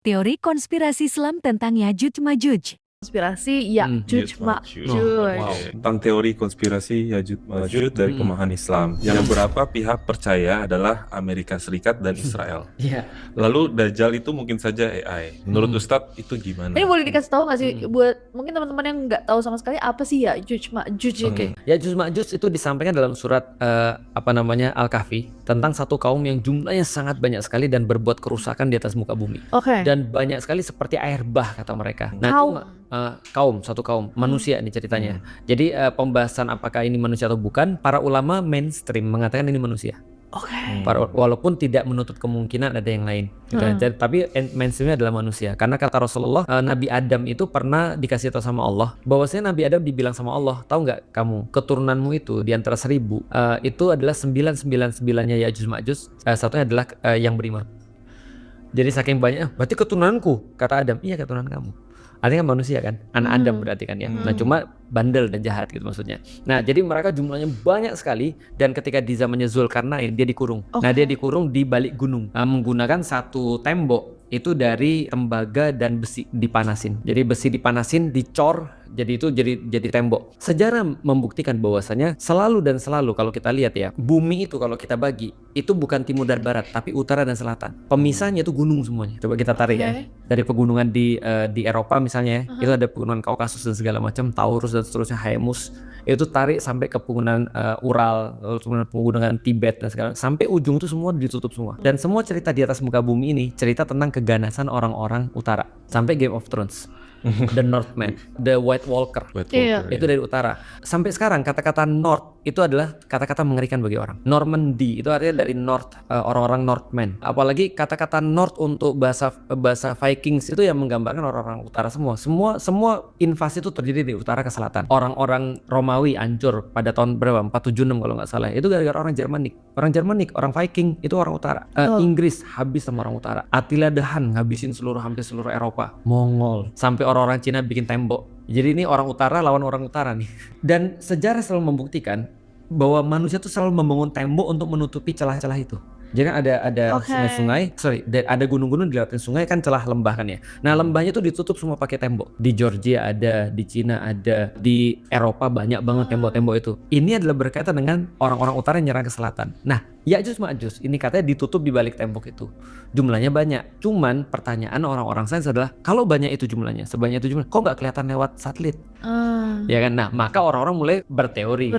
Teori konspirasi Islam tentang Yajuj Majuj. Konspirasi Yajuj Yajuj Majuj. Majuj. Wow. Tentang teori konspirasi Yajuj Majuj dari pemahaman Islam. Yang beberapa pihak percaya adalah Amerika Serikat dan Israel. Iya. Lalu Dajjal itu mungkin saja AI. Menurut Ustadz itu gimana? Ini boleh dikasih tahu nggak sih buat mungkin teman-teman yang nggak tahu sama sekali apa sih Yajuj Majuj ini? Oke, Yajuj Majuj itu disampaikan dalam surat Al-Kahfi tentang satu kaum yang jumlahnya sangat banyak sekali dan berbuat kerusakan di atas muka bumi. Oke. Dan banyak sekali seperti air bah kata mereka. Nah, Kaum. satu kaum manusia ini ceritanya. Jadi pembahasan apakah ini manusia atau bukan, para ulama mainstream mengatakan ini manusia. Oke. Walaupun tidak menutup kemungkinan ada yang lain. Gitu. Tapi mainstreamnya adalah manusia. Karena kata Rasulullah, Nabi Adam itu pernah dikasih tahu sama Allah, bahwasanya Nabi Adam dibilang sama Allah, tahu nggak kamu keturunanmu itu di antara 1000 itu adalah 999-nya Yajuj Majuj, satunya adalah yang beriman. Jadi saking banyak, berarti keturunanku, kata Adam. Iya, keturunan kamu. Artinya manusia kan, anak Adam berarti kan ya. Nah cuma bandel dan jahat gitu maksudnya. Nah jadi mereka jumlahnya banyak sekali, dan ketika di zamannya Zulkarnain dia dikurung. Nah dia dikurung di balik gunung menggunakan satu tembok itu dari tembaga dan besi dipanasin. Jadi besi dipanasin, dicor, jadi itu jadi tembok. Sejarah membuktikan bahwasanya selalu dan selalu kalau kita lihat ya, bumi itu kalau kita bagi itu bukan timur dan barat, tapi utara dan selatan. Pemisahnya itu gunung semuanya. Coba kita tarik ya. Dari pegunungan di Eropa misalnya ya, itu ada pegunungan Kaukasus dan segala macam, Taurus dan seterusnya, Haemus. Itu tarik sampai ke pegunungan Ural, lalu pegunungan Tibet dan segala, sampai ujung itu semua ditutup semua. Dan semua cerita di atas muka bumi ini cerita tentang keganasan orang-orang utara. Sampai Game of Thrones. The Northman, The White Walker, itu dari utara. Sampai sekarang kata-kata North itu adalah kata-kata mengerikan bagi orang. Normandy itu artinya dari North, orang-orang Northman. Apalagi kata-kata North untuk bahasa Vikings itu yang menggambarkan orang-orang utara semua. Semua invasi itu terjadi di utara ke selatan. Orang-orang Romawi hancur pada tahun berapa? 476 kalau nggak salah. Itu gara-gara orang Jermanik. Orang Viking itu orang utara. Inggris habis sama orang utara. Attila the Hun ngabisin hampir seluruh Eropa. Mongol sampai orang-orang Cina bikin tembok. Jadi ini orang utara lawan orang utara nih. Dan sejarah selalu membuktikan bahwa manusia tuh selalu membangun tembok untuk menutupi celah-celah itu. Jadi kan ada sungai-sungai, ada gunung-gunung dilewatin sungai kan, celah lembah kan ya. Nah lembahnya tuh ditutup semua pakai tembok. Di Georgia ada, di Cina ada, di Eropa banyak banget tembok-tembok itu. Ini adalah berkaitan dengan orang-orang utara yang nyerang ke selatan. Nah Yajuj Majuj ini katanya ditutup di balik tembok itu. Jumlahnya banyak. Cuman pertanyaan orang-orang sains adalah, kalau banyak itu jumlahnya, sebanyak itu jumlah, kok nggak kelihatan lewat satelit? Ya kan. Nah maka orang-orang mulai berteori.